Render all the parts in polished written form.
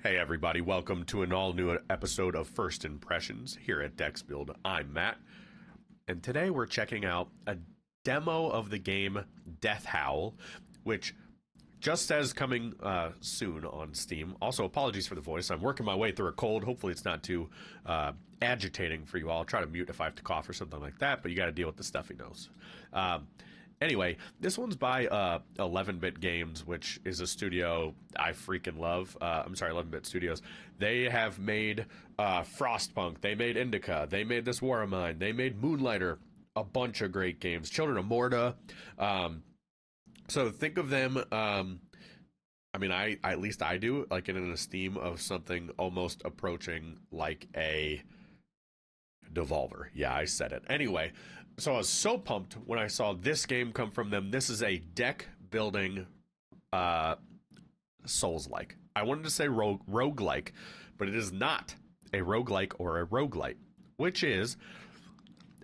Hey everybody, welcome to an all-new episode of First Impressions here at Dexbuild. I'm Matt, and today we're checking out a demo of the game Death Howl, which just says coming soon on Steam. Also, apologies for the voice. I'm working my way through a cold. Hopefully it's not too agitating for you all. I'll try to mute if I have to cough or something like that, but you got to deal with the stuffy nose. Anyway, this one's by 11-Bit Games, which is a studio I freaking love. 11-Bit Studios. They have made Frostpunk. They made Indika. They made This War of Mine. They made Moonlighter. A bunch of great games. Children of Morta. So think of them, at least I do, like in an esteem of something almost approaching like a Devolver. Yeah, I said it. Anyway, so I was so pumped when I saw this game come from them. This is a deck building Soulslike. I wanted to say roguelike, but it is not a roguelike or a roguelite, which is,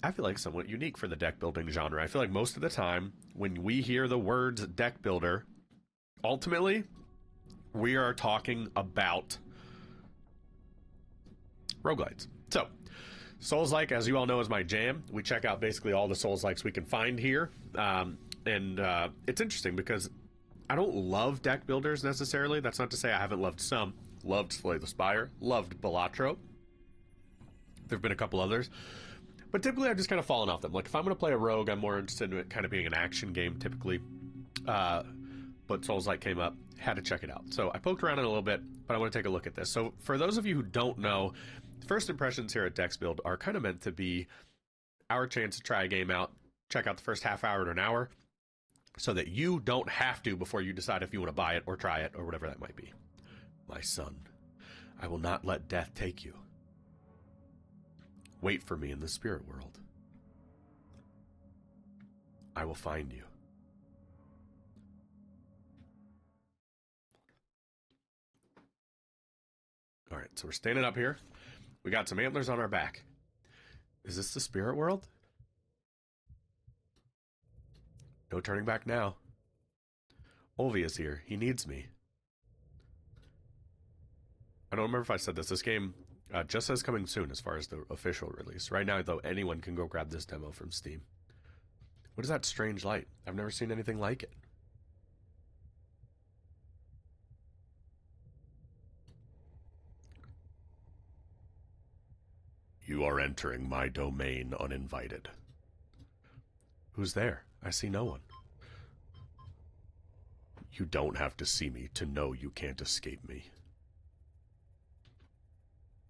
I feel like, somewhat unique for the deck building genre. I feel like most of the time when we hear the words deck builder, ultimately we are talking about roguelites. So Soulslike, as you all know, is my jam. We check out basically all the Soulslikes we can find here. It's interesting because I don't love deck builders necessarily. That's not to say I haven't loved some. Loved Slay the Spire. Loved Balatro. There have been a couple others. But typically I've just kind of fallen off them. Like if I'm going to play a rogue, I'm more interested in it kind of being an action game typically. But Soulslike came up. Had to check it out. So I poked around it a little bit, but I want to take a look at this. So for those of you who don't know, first impressions here at Dexbuild are kind of meant to be our chance to try a game out, check out the first half hour to an hour, so that you don't have to before you decide if you want to buy it or try it or whatever that might be. My son, I will not let death take you. Wait for me in the spirit world. I will find you. All right, so we're standing up here. We got some antlers on our back. Is this the spirit world? No turning back now. Olvi is here. He needs me. I don't remember if I said this. This game just says coming soon as far as the official release. Right now, though, anyone can go grab this demo from Steam. What is that strange light? I've never seen anything like it. You are entering my domain uninvited. Who's there? I see no one. You don't have to see me to know you can't escape me.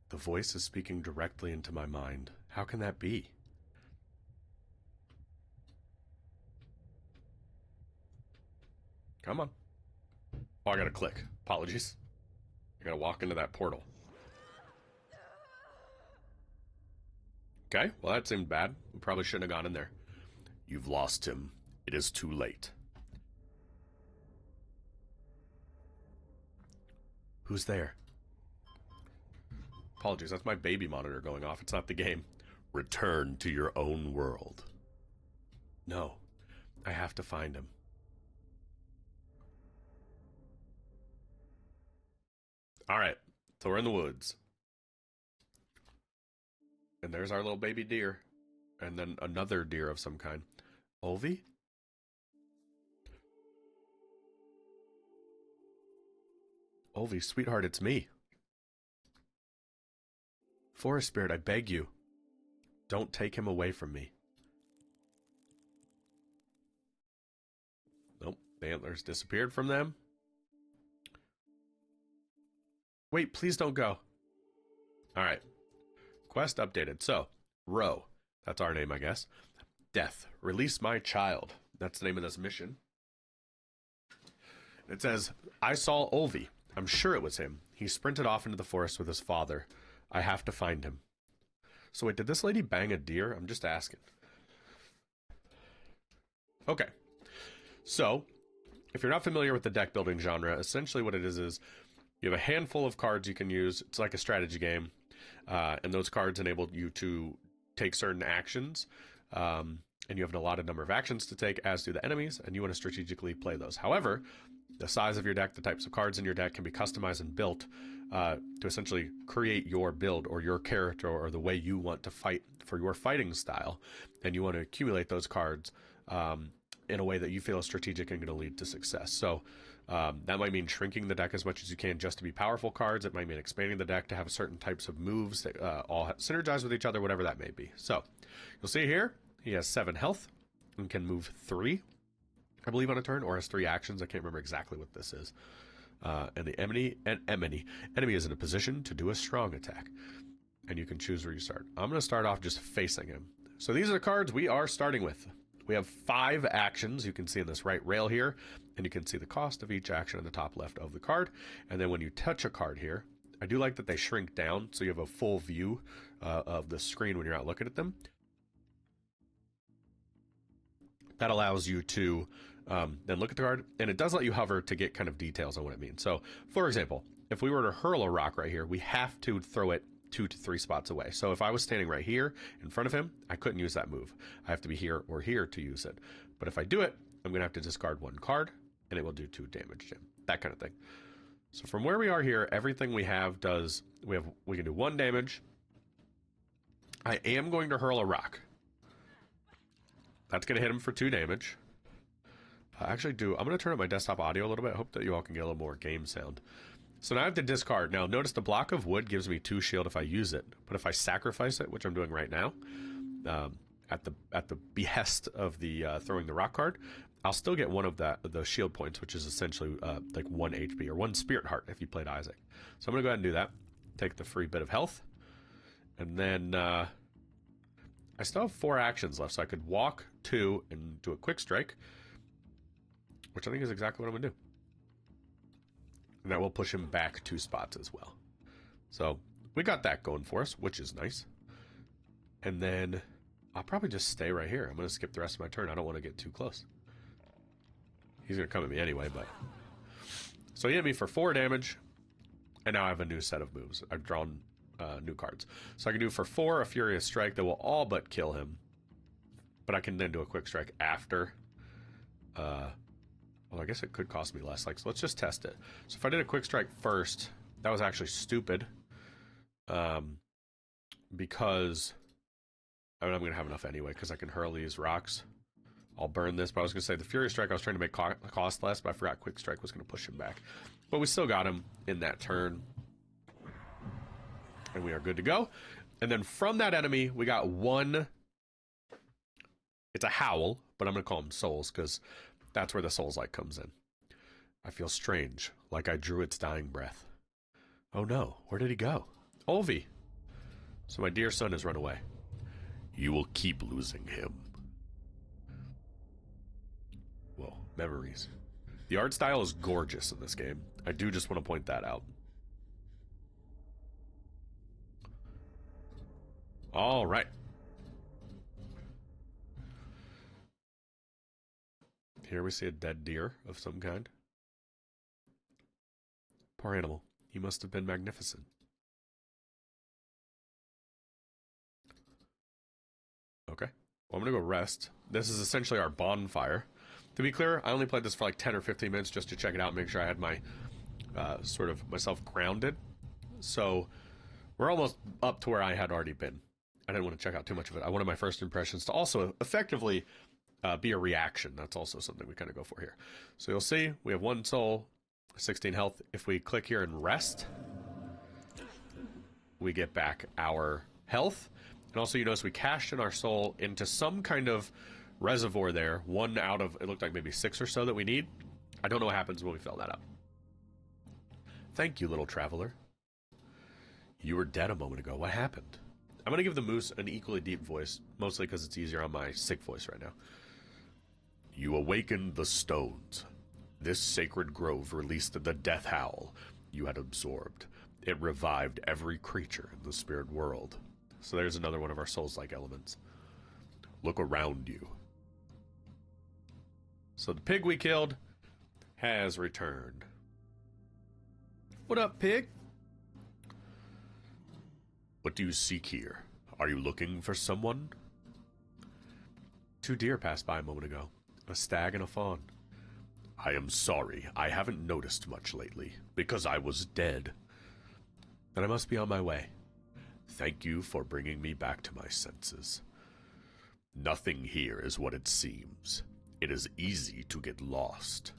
The voice is speaking directly into my mind. How can that be? Come on. Oh, I gotta click. Apologies. I gotta walk into that portal. Okay, well that seemed bad. We probably shouldn't have gone in there. You've lost him. It is too late. Who's there? Apologies, that's my baby monitor going off. It's not the game. Return to your own world. No, I have to find him. Alright, so we're in the woods. And there's our little baby deer. And then another deer of some kind. Olvi? Olvi, sweetheart, it's me. Forest Spirit, I beg you. Don't take him away from me. Nope, the antlers disappeared from them. Wait, please don't go. Alright. Quest updated. So, Row. That's our name, I guess. Death. Release my child. That's the name of this mission. It says, I saw Olvi. I'm sure it was him. He sprinted off into the forest with his father. I have to find him. So wait, did this lady bang a deer? I'm just asking. Okay. So, if you're not familiar with the deck building genre, essentially what it is you have a handful of cards you can use. It's like a strategy game. And those cards enable you to take certain actions. And you have an allotted number of actions to take, as do the enemies, and you want to strategically play those. However, The size of your deck, the types of cards in your deck can be customized and built to essentially create your build or your character or the way you want to fight for your fighting style. And you want to accumulate those cards in a way that you feel is strategic and going to lead to success. So that might mean shrinking the deck as much as you can just to be powerful cards. It might mean expanding the deck to have certain types of moves that all synergize with each other, whatever that may be. So you'll see here, he has 7 health and can move 3, I believe, on a turn, or has 3 actions. I can't remember exactly what this is. And the enemy is in a position to do a strong attack. And you can choose where you start. I'm going to start off just facing him. So these are the cards we are starting with. We have 5 actions you can see in this right rail here, and you can see the cost of each action on the top left of the card. And then when you touch a card here, I do like that they shrink down so you have a full view of the screen when you're out looking at them. That allows you to then look at the card, and it does let you hover to get kind of details on what it means. So, for example, if we were to hurl a rock right here, we have to throw it 2 to 3 spots away. So if I was standing right here in front of him, I couldn't use that move. I have to be here or here to use it. But if I do it, I'm going to have to discard 1 card, and it will do 2 damage to him. That kind of thing. So from where we are here, everything we have does... We can do 1 damage. I am going to hurl a rock. That's going to hit him for 2 damage. I'm going to turn up my desktop audio a little bit. I hope that you all can get a little more game sound. So now I have to discard. Now notice the block of wood gives me 2 shield if I use it. But if I sacrifice it, which I'm doing right now, at the behest of the throwing the rock card, I'll still get one of the shield points, which is essentially like 1 HP or 1 spirit heart if you played Isaac. So I'm going to go ahead and do that. Take the free bit of health. And then I still have 4 actions left, so I could walk 2 and do a quick strike, which I think is exactly what I'm going to do. And that will push him back 2 spots as well. So we got that going for us, which is nice. And then I'll probably just stay right here. I'm going to skip the rest of my turn. I don't want to get too close. He's going to come at me anyway, but... So he hit me for 4 damage, and now I have a new set of moves. I've drawn new cards. So I can do for 4 a Furious Strike that will all but kill him. But I can then do a quick strike after... Well, I guess it could cost me less. So let's just test it. So if I did a quick strike first, that was actually stupid. Because I'm going to have enough anyway, because I can hurl these rocks. I'll burn this, but I was going to say the Furious Strike I was trying to make cost less, but I forgot quick strike was going to push him back. But we still got him in that turn. And we are good to go. And then from that enemy, we got 1... It's a Howl, but I'm going to call him Souls, because... That's where the Soulslike comes in. I feel strange, like I drew its dying breath. Oh no, where did he go? Olvi. So my dear son has run away. You will keep losing him. Whoa, memories. The art style is gorgeous in this game. I do just want to point that out. All right. Here we see a dead deer of some kind. Poor animal. He must have been magnificent. Okay. Well, I'm going to go rest. This is essentially our bonfire. To be clear, I only played this for like 10 or 15 minutes just to check it out and make sure I had my sort of myself grounded. So we're almost up to where I had already been. I didn't want to check out too much of it. I wanted my first impressions to also effectively... be a reaction. That's also something we kind of go for here. So you'll see we have 1 soul, 16 health. If we click here and rest, we get back our health. And also you notice we cashed in our soul into some kind of reservoir there. 1 out of, it looked like maybe 6 or so that we need. I don't know what happens when we fill that up. Thank you, little traveler. You were dead a moment ago. What happened? I'm going to give the moose an equally deep voice, mostly because it's easier on my sick voice right now. You awakened the stones. This sacred grove released the Death Howl you had absorbed. It revived every creature in the spirit world. So there's another one of our Souls-like elements. Look around you. So the pig we killed has returned. What up, pig? What do you seek here? Are you looking for someone? 2 deer passed by a moment ago. A stag and a fawn. I am sorry. I haven't noticed much lately, because I was dead. Then I must be on my way. Thank you for bringing me back to my senses. Nothing here is what it seems. It is easy to get lost.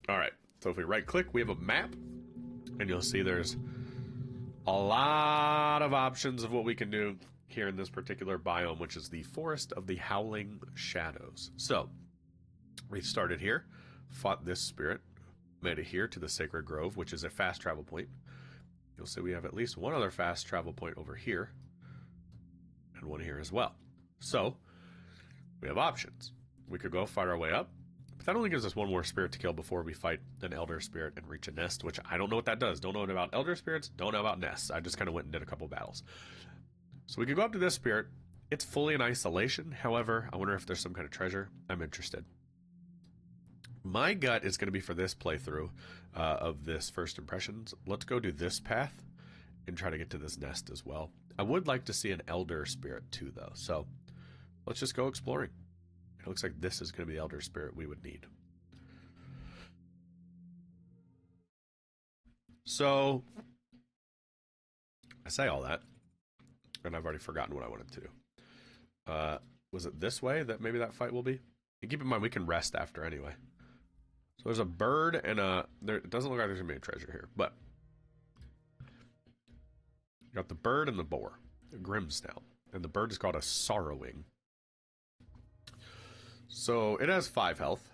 Alright, so if we right-click, we have a map, and you'll see there's a lot of options of what we can do here in this particular biome, which is the Forest of the Howling Shadows. So, we started here, fought this spirit, made it here to the Sacred Grove, which is a fast travel point. You'll see we have at least one other fast travel point over here, and one here as well. So, we have options. We could go fight our way up, but that only gives us one more spirit to kill before we fight an Elder Spirit and reach a nest, which I don't know what that does. Don't know about Elder Spirits, don't know about nests. I just kind of went and did a couple battles. So we could go up to this spirit. It's fully in isolation. However, I wonder if there's some kind of treasure. I'm interested. My gut is going to be for this playthrough of this First Impressions. Let's go do this path and try to get to this nest as well. I would like to see an Elder Spirit too, though. So let's just go exploring. It looks like this is going to be the Elder Spirit we would need. So I say all that, and I've already forgotten what I wanted to do. Was it this way that maybe that fight will be? And keep in mind, we can rest after anyway. So there's a bird and a... it doesn't look like there's going to be a treasure here, but... you got the bird and the boar. A Grimsnout. And the bird is called a Sorrowing. So it has 5 health.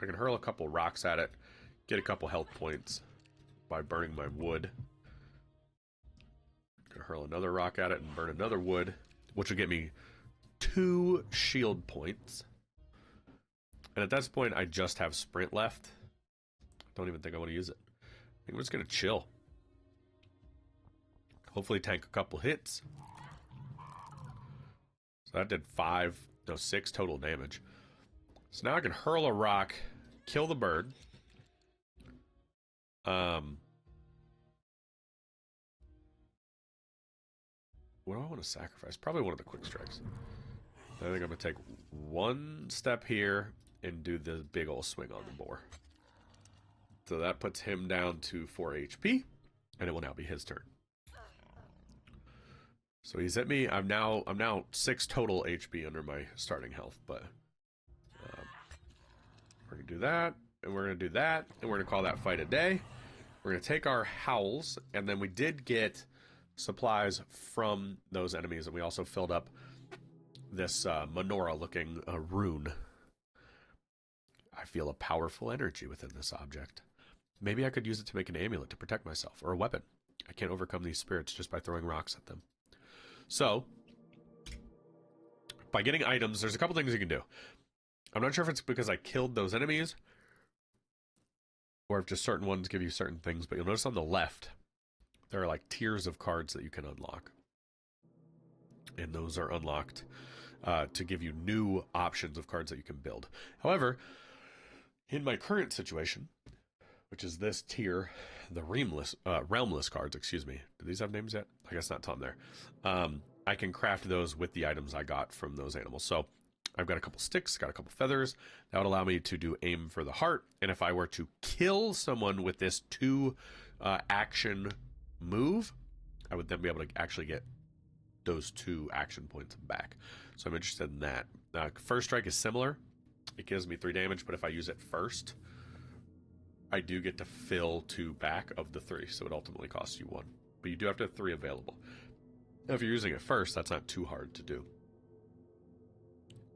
I can hurl a couple rocks at it, get a couple health points by burning my wood. I can hurl another rock at it and burn another wood, which will get me 2 shield points. And at this point, I just have sprint left. Don't even think I want to use it. I think I'm just going to chill. Hopefully tank a couple hits. So that did 6 total damage. So now I can hurl a rock, kill the bird. What do I want to sacrifice? Probably one of the quick strikes. I think I'm going to take one step here and do the big old swing on the boar. So that puts him down to 4 HP, and it will now be his turn. So he's hit me. I'm now 6 total HP under my starting health, but we're gonna do that, and we're gonna do that, and we're gonna call that fight a day. We're gonna take our howls, and then we did get supplies from those enemies, and we also filled up this menorah-looking rune. I feel a powerful energy within this object. Maybe I could use it to make an amulet to protect myself, or a weapon. I can't overcome these spirits just by throwing rocks at them. So, by getting items, there's a couple things you can do. I'm not sure if it's because I killed those enemies, or if just certain ones give you certain things, but you'll notice on the left, there are like tiers of cards that you can unlock. And those are unlocked to give you new options of cards that you can build. However, in my current situation, which is this tier, the realmless cards, excuse me. Do these have names yet? I guess not on there. I can craft those with the items I got from those animals. So I've got a couple sticks, got a couple feathers. That would allow me to do aim for the heart. And if I were to kill someone with this 2 action move, I would then be able to actually get those 2 action points back. So I'm interested in that. First strike is similar. It gives me 3 damage, but if I use it first, I do get to fill 2 back of the 3, so it ultimately costs you 1. But you do have to have 3 available. Now, if you're using it first, that's not too hard to do.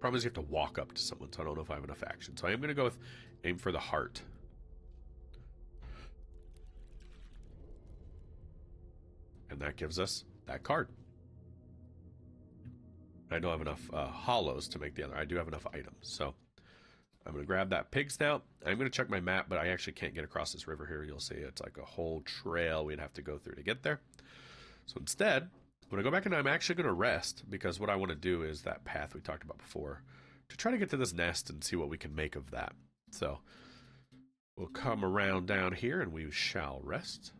Problem is you have to walk up to someone, so I don't know if I have enough action. So I am going to go with aim for the heart. And that gives us that card. I don't have enough hollows to make the other. I do have enough items, so I'm going to grab that pig snout. I'm going to check my map, but I actually can't get across this river here. You'll see it's like a whole trail we'd have to go through to get there. So instead, when I go back and I'm actually going to rest, because what I want to do is that path we talked about before, to try to get to this nest and see what we can make of that. So we'll come around down here and we shall rest.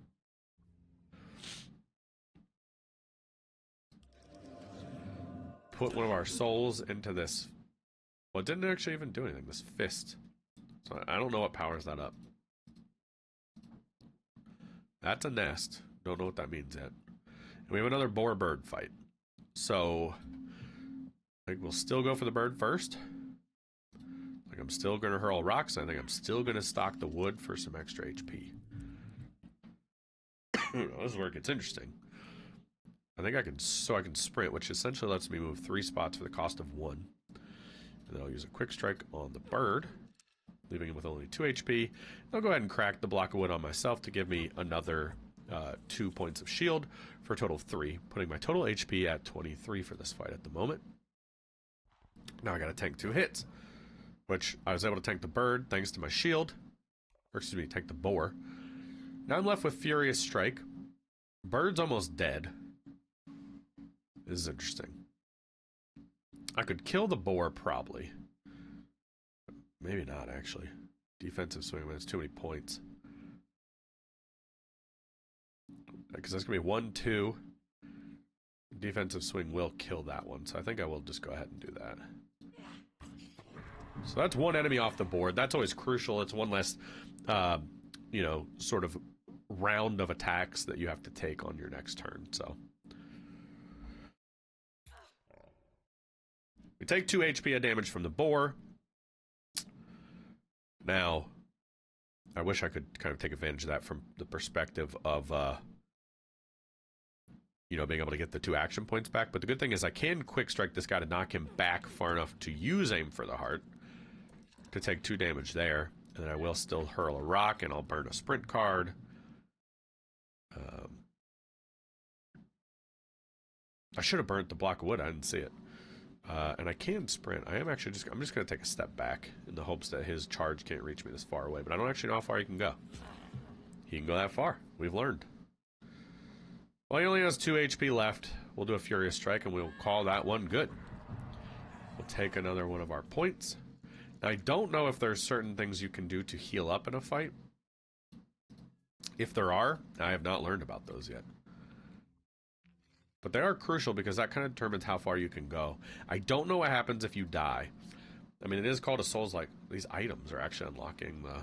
Put one of our souls into this Well, it didn't actually even do anything, this fist. So I don't know what powers that up. That's a nest. Don't know what that means yet. And we have another boar bird fight. So I think we'll still go for the bird first. Like I'm still going to hurl rocks. I think I'm still going to stock the wood for some extra HP. This is where it gets interesting. I think I can sprint, which essentially lets me move 3 spots for the cost of 1. And then I'll use a quick strike on the bird, leaving him with only 2 HP. I'll go ahead and crack the block of wood on myself to give me another 2 points of shield for a total of 3, putting my total HP at 23 for this fight at the moment. Now I gotta tank 2 hits, which I was able to tank the bird thanks to my shield, or excuse me, tank the boar. Now I'm left with Furious Strike. Bird's almost dead. This is interesting. I could kill the boar probably. Maybe not actually. Defensive swing, but it's too many points. Because that's gonna be 1, 2. Defensive swing will kill that one, so I think I will just go ahead and do that. So that's 1 enemy off the board. That's always crucial. It's 1 less, you know, sort of round of attacks that you have to take on your next turn. So we take 2 HP of damage from the boar. Now, I wish I could kind of take advantage of that from the perspective of, you know, being able to get the 2 action points back. But the good thing is I can quick strike this guy to knock him back far enough to use Aim for the Heart to take 2 damage there. And then I will still hurl a rock, and I'll burn a sprint card. I should have burnt the block of wood. I didn't see it. And I can sprint. I'm just going to take a step back in the hopes that his charge can't reach me this far away. But I don't actually know how far he can go. He can go that far. We've learned. Well, he only has 2 HP left. We'll do a Furious Strike, and we'll call that one good. We'll take another one of our points. Now, I don't know if there's certain things you can do to heal up in a fight. If there are, I have not learned about those yet. But they are crucial because that kind of determines how far you can go. I don't know what happens if you die. I mean, it is called a Soulslike. These items are actually unlocking the...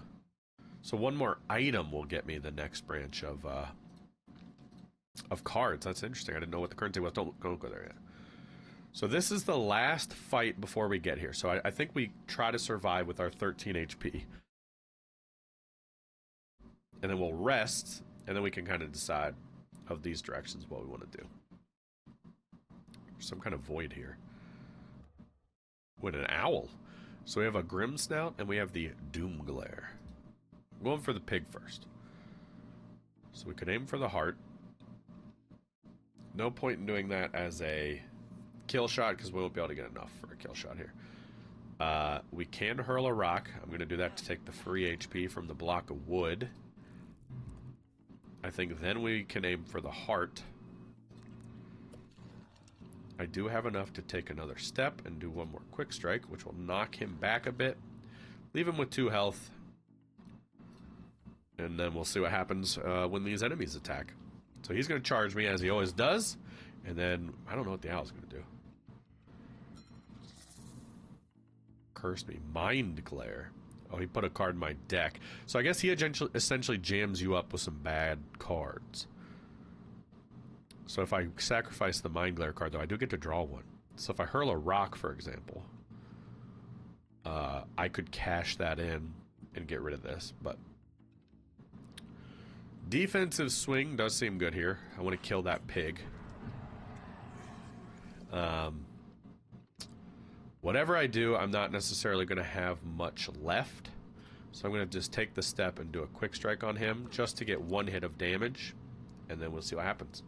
So 1 more item will get me the next branch of cards. That's interesting. I didn't know what the currency was. Don't go there yet. So this is the last fight before we get here. So I think we try to survive with our 13 HP. And then we'll rest, and then we can kind of decide of these directions what we want to do. There's some kind of void here. With an owl. So we have a Grim Snout, and we have the Doom Glare. I'm going for the pig first. So we could aim for the heart. No point in doing that as a kill shot, because we won't be able to get enough for a kill shot here. We can hurl a rock. I'm going to do that to take the free HP from the block of wood. I think then we can aim for the heart. I do have enough to take another step and do 1 more quick strike, which will knock him back a bit. Leave him with 2 health. And then we'll see what happens when these enemies attack. So he's going to charge me as he always does. And then I don't know what the owl's going to do. Curse me. Mind Glare. Oh, he put a card in my deck. So I guess he essentially jams you up with some bad cards. So if I sacrifice the Mind Glare card, though, I do get to draw 1. So if I hurl a rock, for example, I could cash that in and get rid of this. But defensive swing does seem good here. I want to kill that pig. Whatever I do, I'm not necessarily going to have much left. So I'm going to just take the step and do a quick strike on him just to get 1 hit of damage. And then we'll see what happens.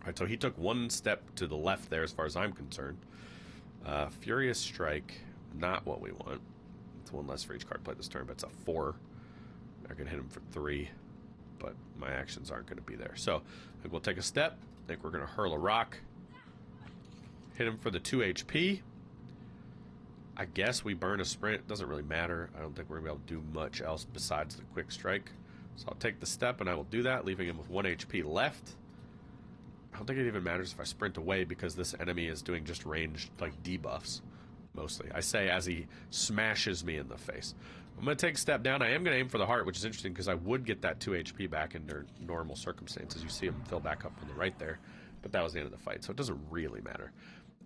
Alright, so he took 1 step to the left there as far as I'm concerned. Furious Strike, not what we want. It's 1 less for each card played this turn, but it's a 4. I can hit him for 3, but my actions aren't going to be there. So I think we'll take a step. I think we're going to hurl a rock. Hit him for the 2 HP. I guess we burn a sprint. It doesn't really matter. I don't think we're going to be able to do much else besides the quick strike. So I'll take the step, and I will do that, leaving him with 1 HP left. I don't think it even matters if I sprint away because this enemy is doing just ranged, like, debuffs, mostly. I say as he smashes me in the face. I'm going to take a step down. I am going to aim for the heart, which is interesting because I would get that 2 HP back under normal circumstances. You see him fill back up on the right there, but that was the end of the fight, so it doesn't really matter.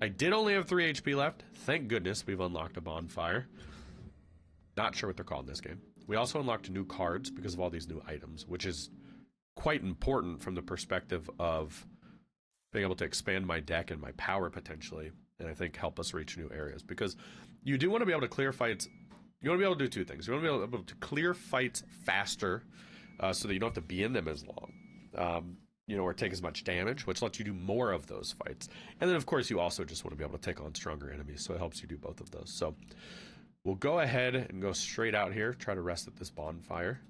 I did only have 3 HP left. Thank goodness we've unlocked a bonfire. Not sure what they're called in this game. We also unlocked new cards because of all these new items, which is quite important from the perspective of being able to expand my deck and my power potentially, and I think help us reach new areas. Because you do want to be able to clear fights. You want to be able to do 2 things. You want to be able to clear fights faster so that you don't have to be in them as long. You know, or take as much damage, which lets you do more of those fights. And then, of course, you also just want to be able to take on stronger enemies, so it helps you do both of those. So we'll go ahead and go straight out here, try to rest at this bonfire,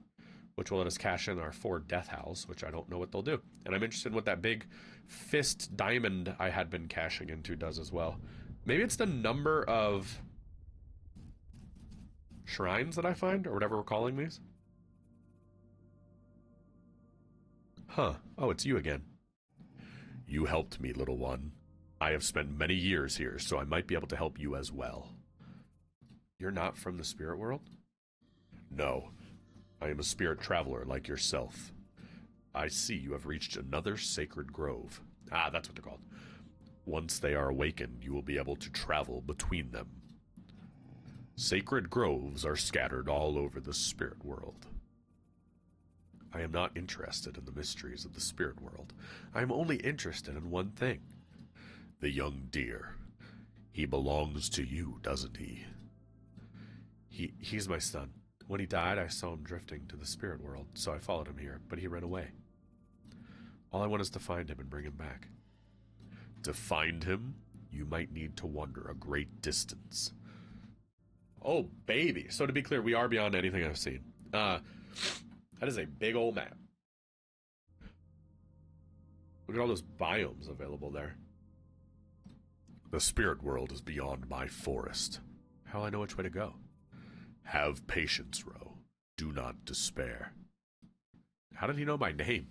which will let us cash in our 4 Death Howls, which I don't know what they'll do. And I'm interested in what that big fist diamond I had been cashing into does as well. Maybe it's the number of shrines that I find, or whatever we're calling these. Huh. Oh, it's you again. You helped me, little one. I have spent many years here, so I might be able to help you as well. You're not from the spirit world? No. I am a spirit traveler like yourself. I see you have reached another sacred grove. Ah, that's what they're called. Once they are awakened, you will be able to travel between them. Sacred groves are scattered all over the spirit world. I am not interested in the mysteries of the spirit world. I am only interested in one thing. The young deer. He belongs to you, doesn't he? He's my son. When he died, I saw him drifting to the spirit world, so I followed him here, but he ran away. All I want is to find him and bring him back. To find him, you might need to wander a great distance. Oh, baby. So to be clear, we are beyond anything I've seen. That is a big old map. Look at all those biomes available there. The spirit world is beyond my forest. How will I know which way to go? Have patience, Ro. Do not despair. How did he know my name?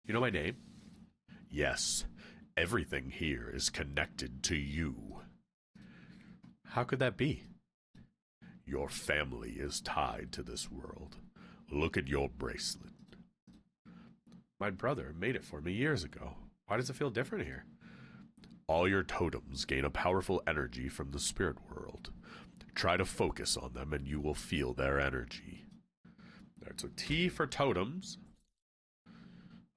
You know my name? Yes. Everything here is connected to you. How could that be? Your family is tied to this world. Look at your bracelet. My brother made it for me years ago. Why does it feel different here? All your totems gain a powerful energy from the spirit world. Try to focus on them and you will feel their energy. Alright, so T for totems.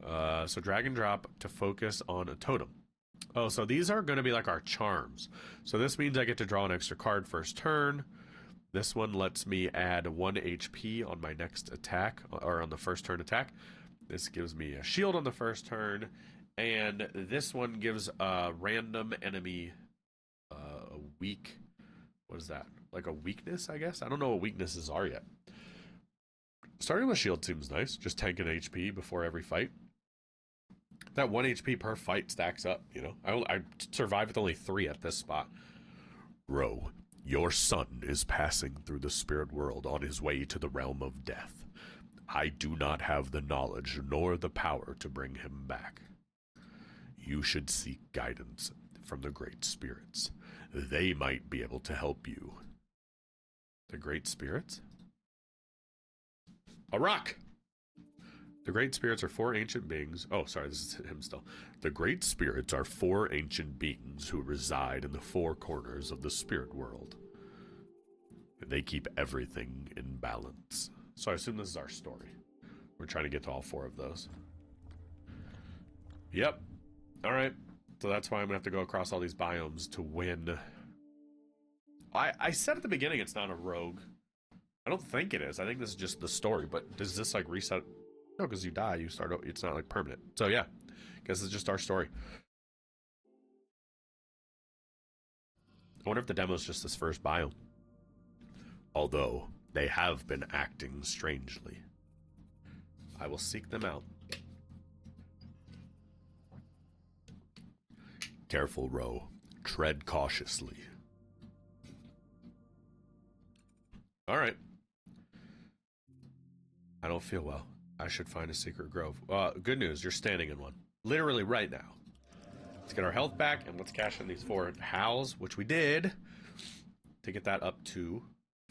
So drag and drop to focus on a totem. Oh, so these are going to be like our charms. So this means I get to draw an extra card first turn. This one lets me add 1 HP on my next attack, or on the first turn attack. This gives me a shield on the first turn. And this one gives a random enemy a weak... What is that? Like a weakness, I guess? I don't know what weaknesses are yet. Starting with shield seems nice. Just tanking HP before every fight. That 1 HP per fight stacks up, you know? I survived with only 3 at this spot. Ro, your son is passing through the spirit world on his way to the realm of death. I do not have the knowledge nor the power to bring him back. You should seek guidance from the great spirits. They might be able to help you. The great spirits? A rock! The great spirits are 4 ancient beings. Oh, sorry, this is him still. The great spirits are 4 ancient beings who reside in the 4 corners of the spirit world. They keep everything in balance. So I assume this is our story. We're trying to get to all 4 of those. Yep. Alright. So that's why I'm going to have to go across all these biomes to win. I said at the beginning it's not a rogue. I don't think it is. I think this is just the story. But does this, like, reset? No, because you die, you start... It's not, like, permanent. So, yeah. Guess it's just our story. I wonder if the demo is just this first biome. Although, they have been acting strangely. I will seek them out. Careful, Ro. Tread cautiously. Alright. I don't feel well. I should find a secret grove. Good news, you're standing in one. Literally right now. Let's get our health back, and let's cash in these 4 howls, which we did, to get that up to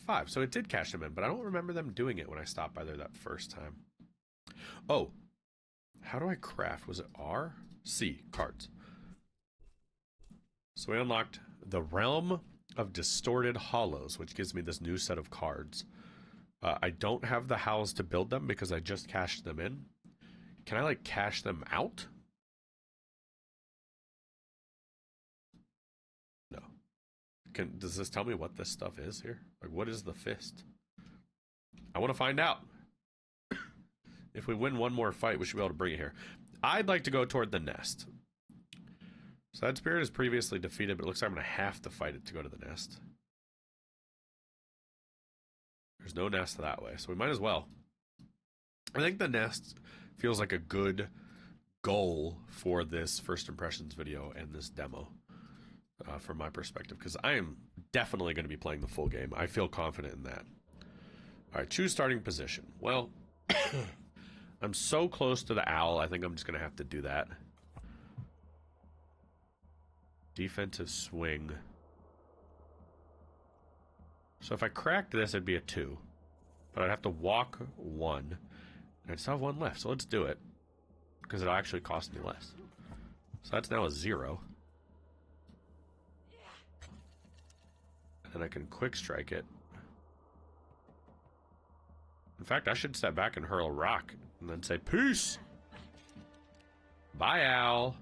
5. So it did cash them in, but I don't remember them doing it when I stopped by there that first time. Oh, how do I craft? Was it R? C, cards. So we unlocked the Realm of Distorted Hollows, which gives me this new set of cards. I don't have the howls to build them because I just cashed them in. Can I, like, cash them out? No. Does this tell me what this stuff is here? Like, what is the fist? I want to find out. If we win one more fight, we should be able to bring it here. I'd like to go toward the nest. So that spirit is previously defeated, but it looks like I'm going to have to fight it to go to the nest. There's no nest that way, so we might as well. I think the nest feels like a good goal for this first impressions video and this demo, from my perspective, because I am definitely going to be playing the full game. I feel confident in that. All right, choose starting position. Well, I'm so close to the owl, I think I'm just going to have to do that. Defensive swing. So if I cracked this, it'd be a 2. But I'd have to walk 1. And I'd still have 1 left, so let's do it. Because it'll actually cost me less. So that's now a 0. And then I can quick strike it. In fact, I should step back and hurl a rock. And then say, peace! Bye, owl.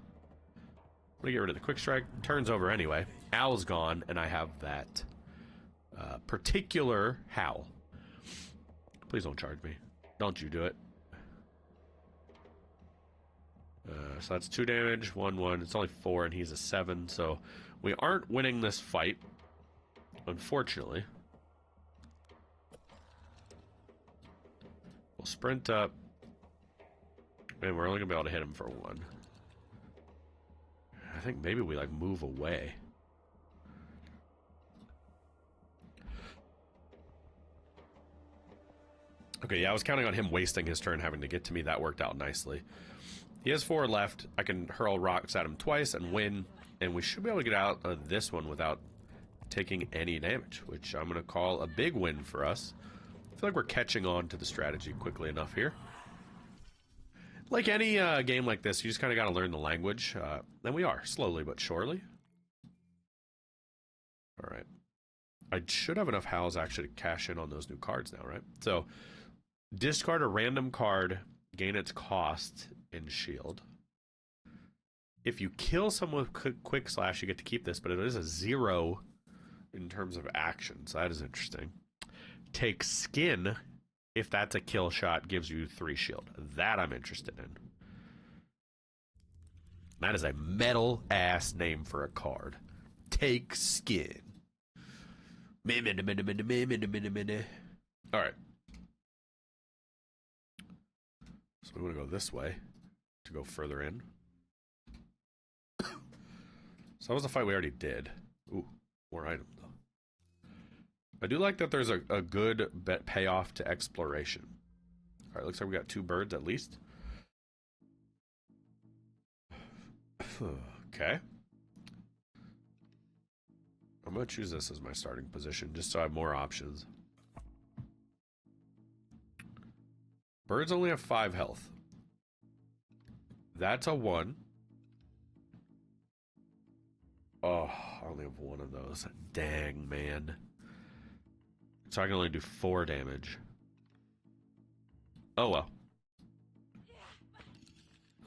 I'm gonna get rid of the quick strike. Turns over anyway. Owl's gone, and I have that particular howl. Please don't charge me. Don't you do it. So that's 2 damage, 1-1. It's only 4, and he's a 7. So we aren't winning this fight, unfortunately. We'll sprint up, and we're only gonna be able to hit him for 1. I think maybe we, like, move away. Okay, yeah, I was counting on him wasting his turn having to get to me. That worked out nicely. He has 4 left. I can hurl rocks at him twice and win, and we should be able to get out of this one without taking any damage, which I'm going to call a big win for us. I feel like we're catching on to the strategy quickly enough here. Like any game like this, you just kind of got to learn the language, and we are, slowly but surely. All right. I should have enough howls actually to cash in on those new cards now, right? So, discard a random card, gain its cost in shield. If you kill someone with quick slash, you get to keep this, but it is a 0 in terms of actions. That is interesting. Take skin. If that's a kill shot, gives you 3 shield. That I'm interested in. That is a metal-ass name for a card. Take skin. Alright. So we want to go this way to go further in. So that was a fight we already did. Ooh, more item though. I do like that there's a good payoff to exploration. Alright, looks like we got 2 birds at least. Okay. I'm going to choose this as my starting position just so I have more options. Birds only have 5 health. That's a 1. Oh, I only have 1 of those. Dang, man. So I can only do 4 damage. Oh, well.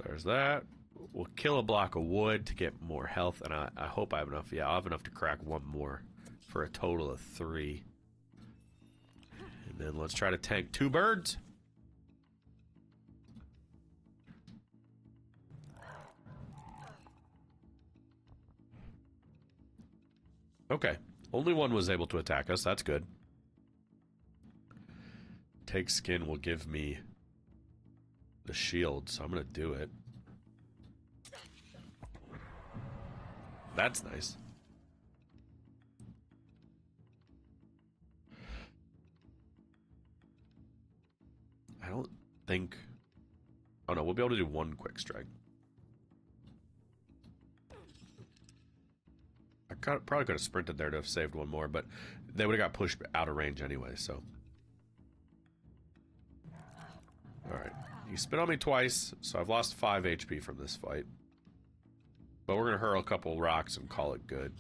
There's that. We'll kill a block of wood to get more health, and I hope I have enough. Yeah, I'll have enough to crack 1 more for a total of 3. And then let's try to tank 2 birds. Okay. Only 1 was able to attack us. That's good. Take skin will give me the shield, so I'm going to do it. That's nice. I don't think... Oh, no, we'll be able to do 1 quick strike. Probably could have sprinted there to have saved one more, but they would have got pushed out of range anyway, so. Alright. He spit on me twice, so I've lost 5 HP from this fight. But we're going to hurl a couple rocks and call it good.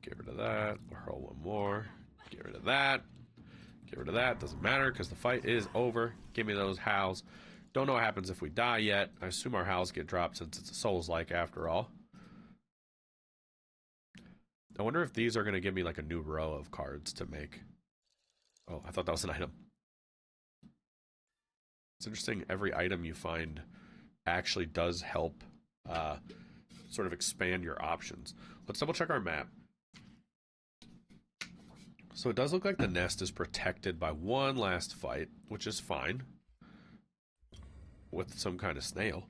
Get rid of that. We'll hurl one more. Get rid of that. Get rid of that. Doesn't matter because the fight is over. Give me those howls. Don't know what happens if we die yet. I assume our howls get dropped since it's a Souls-like after all. I wonder if these are going to give me like a new row of cards to make. Oh, I thought that was an item. It's interesting. Every item you find actually does help sort of expand your options. Let's double check our map. So it does look like the nest is protected by one last fight, which is fine, with some kind of snail.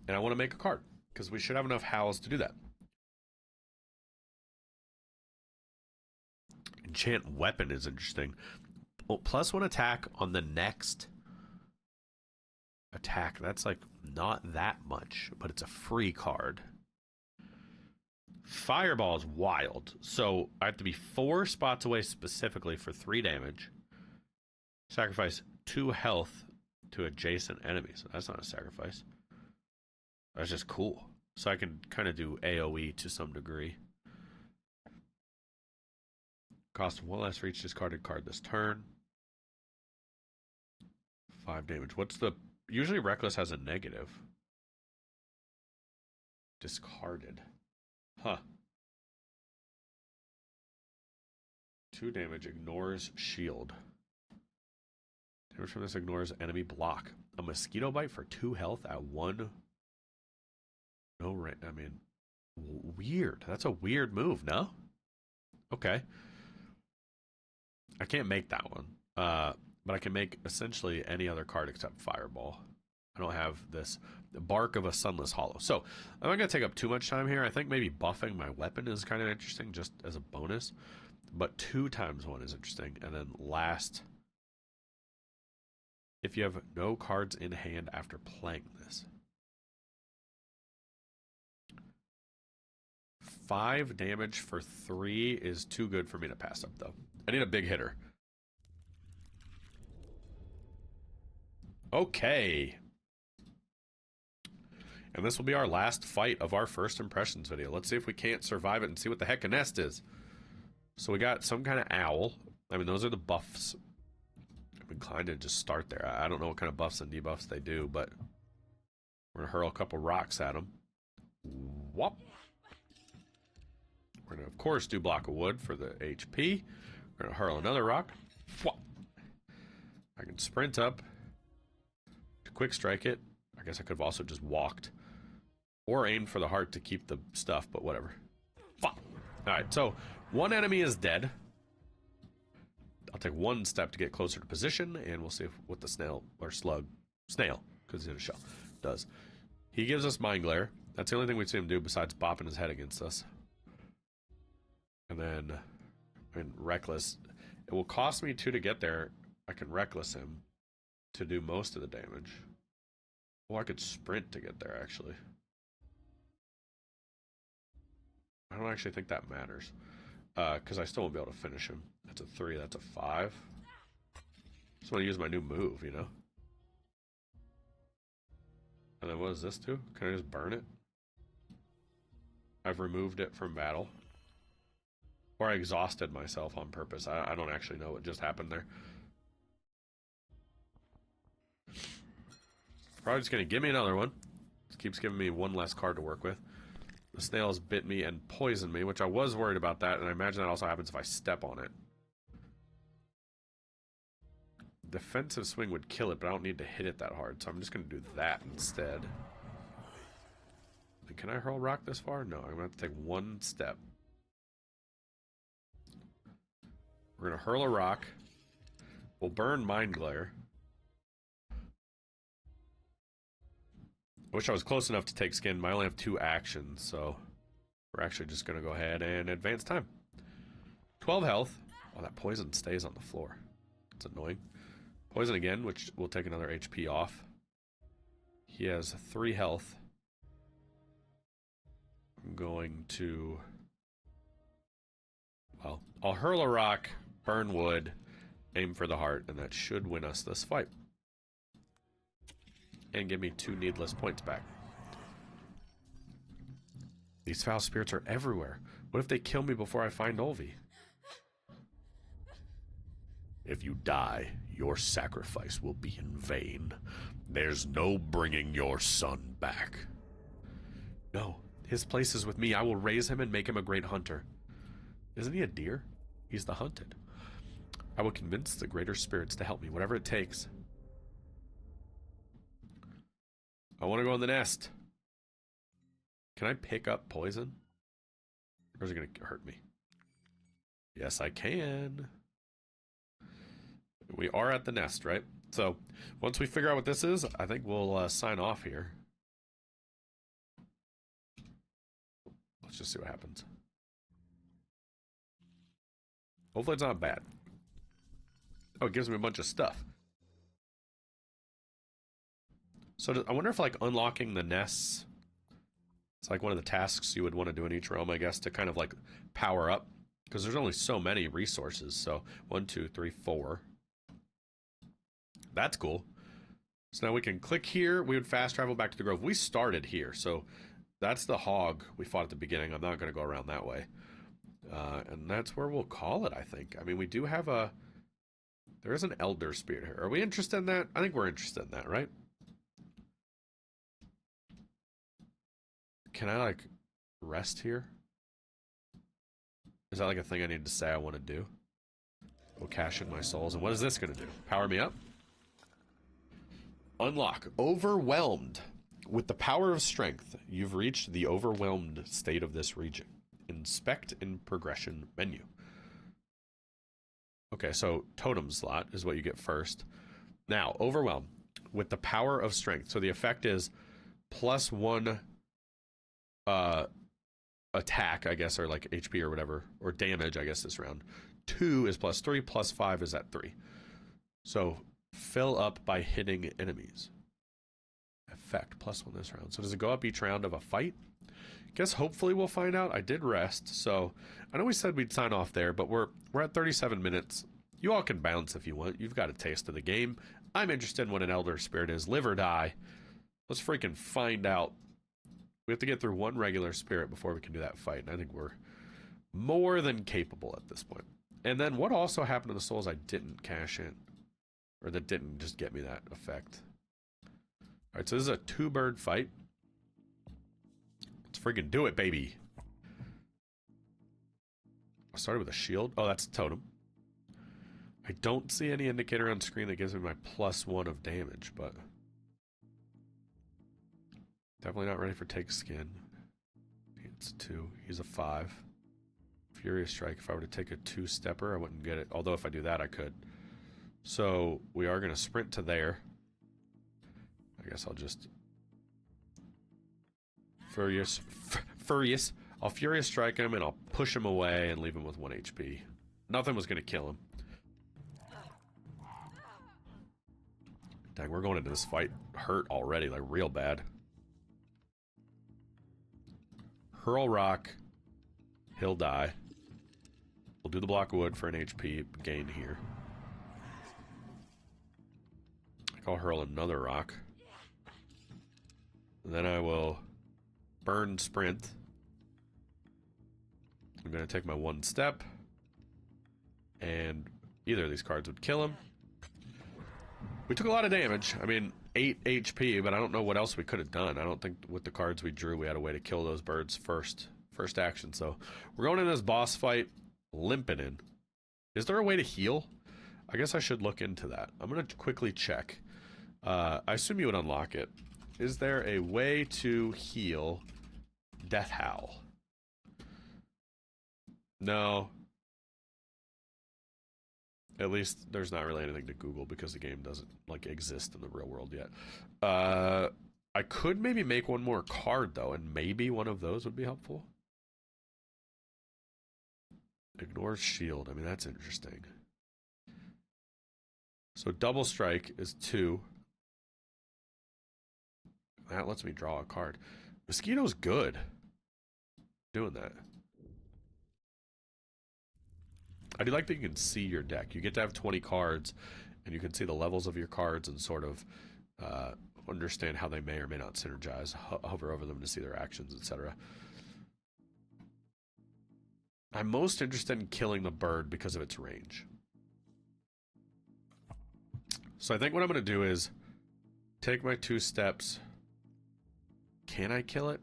And I want to make a card, because we should have enough howls to do that. Enchant weapon is interesting. Well, +1 attack on the next attack. That's like not that much, but it's a free card. Fireball is wild. So I have to be 4 spots away specifically for 3 damage. Sacrifice 2 health to adjacent enemies. That's not a sacrifice. That's just cool. So I can kind of do AoE to some degree. Cost 1 less for each discarded card this turn. 5 damage. What's the... Usually Reckless has a negative. Discarded. Huh. 2 damage. Ignores shield. Damage from this ignores enemy block. A mosquito bite for 2 health at 1. No range. I mean, weird. That's a weird move, no? Okay. I can't make that one. But I can make essentially any other card except Fireball. I don't have this. The Bark of a Sunless Hollow. So, I'm not going to take up too much time here. I think maybe buffing my weapon is kind of interesting just as a bonus. But 2 times 1 is interesting. And then last, if you have no cards in hand after playing this. 5 damage for 3 is too good for me to pass up, though. I need a big hitter. Okay. And this will be our last fight of our first impressions video. Let's see if we can't survive it and see what the heck a nest is. So we got some kind of owl. I mean, those are the buffs. I'm inclined to just start there. I don't know what kind of buffs and debuffs they do, but we're going to hurl a couple rocks at them. Whop. We're going to, of course, do block of wood for the HP. We're going to hurl another rock. Whop. I can sprint up to quick strike it. I guess I could have also just walked. Or aimed for the heart to keep the stuff, but whatever. Fuck. Alright, so 1 enemy is dead. I'll take 1 step to get closer to position, and we'll see what the snail, or slug, snail, because he's in a shell, does. He gives us Mind Glare. That's the only thing we've seen him do besides bopping his head against us. And then, I mean, Reckless. It will cost me 2 to get there. I can Reckless him to do most of the damage. Or I could sprint to get there, actually. I don't actually think that matters. Because I still won't be able to finish him. That's a 3, that's a 5. Just want to use my new move, you know? And then what does this do? Can I just burn it? I've removed it from battle. Or I exhausted myself on purpose. I don't actually know what just happened there. Probably just going to give me another one. Just keeps giving me 1 less card to work with. The snails bit me and poisoned me, which I was worried about that, and I imagine that also happens if I step on it. Defensive swing would kill it, but I don't need to hit it that hard, so I'm just going to do that instead. Can I hurl rock this far? No, I'm going to have to take 1 step. We're going to hurl a rock. We'll burn Mind Glare. I wish I was close enough to take skin, but I only have 2 actions, so we're actually just going to go ahead and advance time. 12 health. Oh, that poison stays on the floor. It's annoying. Poison again, which will take another HP off. He has 3 health. I'm going to... Well, I'll hurl a rock, burn wood, aim for the heart, and that should win us this fight. And give me 2 needless points back. These foul spirits are everywhere. What if they kill me before I find Olvi? If you die, your sacrifice will be in vain. There's no bringing your son back. No, his place is with me. I will raise him and make him a great hunter. Isn't he a deer? He's the hunted. I will convince the greater spirits to help me, whatever it takes. I want to go in the nest. Can I pick up poison? Or is it going to hurt me? Yes, I can. We are at the nest, right? So, once we figure out what this is, I think we'll sign off here. Let's just see what happens. Hopefully it's not bad. Oh, it gives me a bunch of stuff. So I wonder if, like, unlocking the nests... It's like one of the tasks you would want to do in each realm, I guess, to kind of, like, power up. Because there's only so many resources. So, 1, 2, 3, 4. That's cool. So now we can click here. We would fast travel back to the grove. We started here, so that's the hog we fought at the beginning. I'm not going to go around that way. And that's where we'll call it, I think. I mean, we do have a... There is an elder spirit here. Are we interested in that? I think we're interested in that, right? Can I, like, rest here? Is that, like, a thing I need to say I want to do? We'll cash in my souls. And what is this going to do? Power me up? Unlock. Overwhelmed. With the power of strength, you've reached the overwhelmed state of this region. Inspect in progression menu. Okay, so totem slot is what you get first. Now, overwhelmed. With the power of strength. So the effect is +1 attack, I guess, or like HP or whatever, or damage, I guess, this round. 2 is +3, +5 is at 3. So fill up by hitting enemies. Effect +1 this round. So does it go up each round of a fight? Guess hopefully we'll find out. I did rest, so I know we said we'd sign off there, but we're at 37 minutes. You all can bounce if you want. You've got a taste of the game. I'm interested in what an elder spirit is. Live or die. Let's freaking find out. We have to get through 1 regular spirit before we can do that fight, and I think we're more than capable at this point. And then what also happened to the souls I didn't cash in? Or that didn't just get me that effect. Alright, so this is a 2-bird fight. Let's freaking do it, baby. I started with a shield. Oh, that's a totem. I don't see any indicator on screen that gives me my +1 of damage, but... Definitely not ready for take skin. It's 2. He's a 5. Furious Strike. If I were to take a 2-stepper, I wouldn't get it. Although if I do that, I could. So we are going to sprint to there. I guess I'll just... Furious. I'll Furious Strike him and I'll push him away and leave him with 1 HP. Nothing was going to kill him. Dang, we're going into this fight hurt already, like real bad. Hurl rock. He'll die. We'll do the block of wood for an HP gain here. I'll hurl another rock. And then I will burn sprint. I'm going to take my 1 step. And either of these cards would kill him. We took a lot of damage. I mean, 8 HP, but I don't know what else we could have done. I don't think with the cards we drew we had a way to kill those birds first action. So we're going in this boss fight limping in. Is there a way to heal? I guess I should look into that. I'm going to quickly check. I assume you would unlock it. Is there a way to heal Death Howl? No. At least there's not really anything to Google because the game doesn't like exist in the real world yet. I could maybe make 1 more card though, and maybe one of those would be helpful. Ignore shield. I mean, that's interesting. So double strike is 2. That lets me draw a card. Mosquito's good. doing that. I do like that you can see your deck. You get to have 20 cards, and you can see the levels of your cards and sort of understand how they may or may not synergize, hover over them to see their actions, etc. I'm most interested in killing the bird because of its range. So I think what I'm going to do is take my 2 steps. Can I kill it?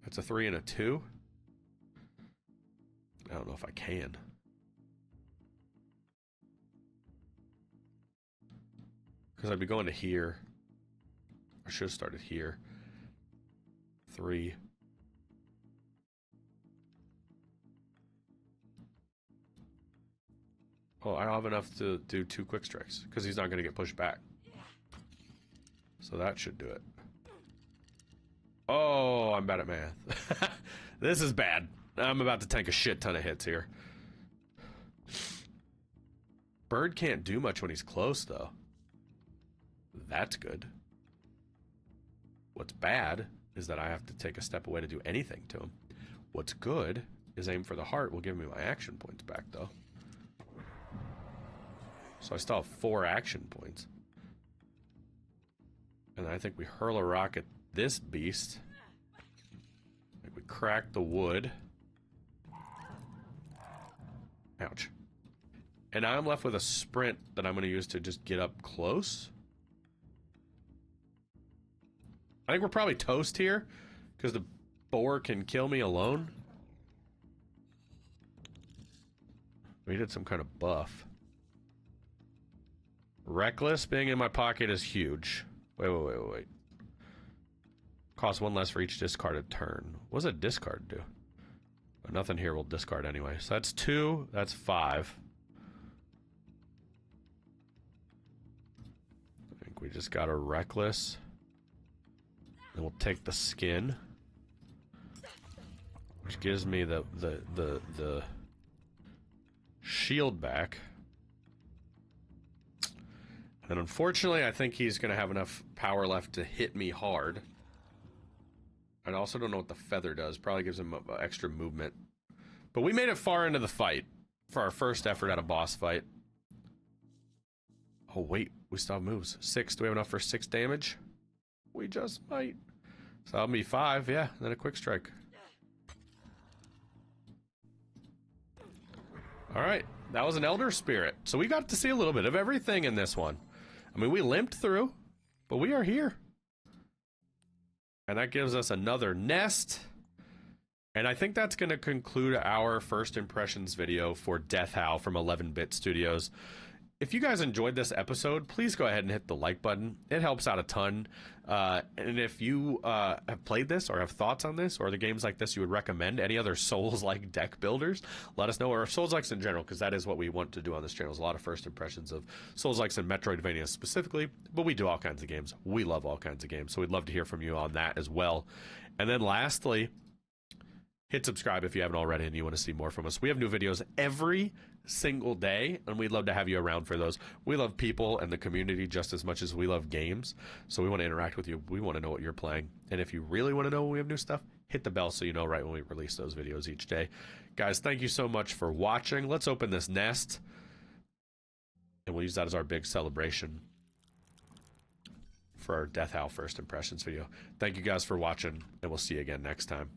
That's a 3 and a 2. I don't know if I can. Because I'd be going to here. I should have started here. 3. Oh, I have enough to do 2 quick strikes because he's not going to get pushed back. So that should do it. Oh, I'm bad at math. This is bad. I'm about to tank a shit ton of hits here. Bird can't do much when he's close, though. That's good. What's bad is that I have to take a step away to do anything to him. What's good is aim for the heart will give me my action points back, though. So I still have 4 action points. And I think we hurl a rock at this beast. Like we crack the wood. Ouch. And now I'm left with a sprint that I'm going to use to just get up close. I think we're probably toast here because the boar can kill me alone. We did some kind of buff. Reckless being in my pocket is huge. Wait. Costs 1 less for each discarded turn. What does a discard do? Oh, nothing here will discard anyway. So that's 2. That's 5. I think we just got a reckless. And we'll take the skin, which gives me the shield back. And unfortunately, I think he's going to have enough power left to hit me hard. I also don't know what the feather does. Probably gives him extra movement. But we made it far into the fight for our first effort at a boss fight. Oh, wait. We still have moves. 6. Do we have enough for 6 damage? We just might. So that'll be 5, yeah. Then a quick strike. Alright. That was an Elder Spirit. So we got to see a little bit of everything in this one. I mean, we limped through, but we are here. And that gives us another nest. And I think that's going to conclude our first impressions video for Death Howl from 11-Bit Studios. If you guys enjoyed this episode, please go ahead and hit the like button. It helps out a ton. And if you have played this or have thoughts on this or the games like this you would recommend, any other Souls-like deck builders, let us know. Or Souls-likes in general, because that is what we want to do on this channel. There's a lot of first impressions of Souls-likes and metroidvanias specifically, but we do all kinds of games. We love all kinds of games, so we'd love to hear from you on that as well. And then lastly, hit subscribe if you haven't already and you want to see more from us. We have new videos every single day, and we'd love to have you around for those. We love people and the community just as much as we love games, so we want to interact with you. We want to know what you're playing, and if you really want to know when we have new stuff, hit the bell so you know right when we release those videos each day. Guys, thank you so much for watching. Let's open this nest, and we'll use that as our big celebration for our Death Howl first impressions video. Thank you guys for watching, and we'll see you again next time.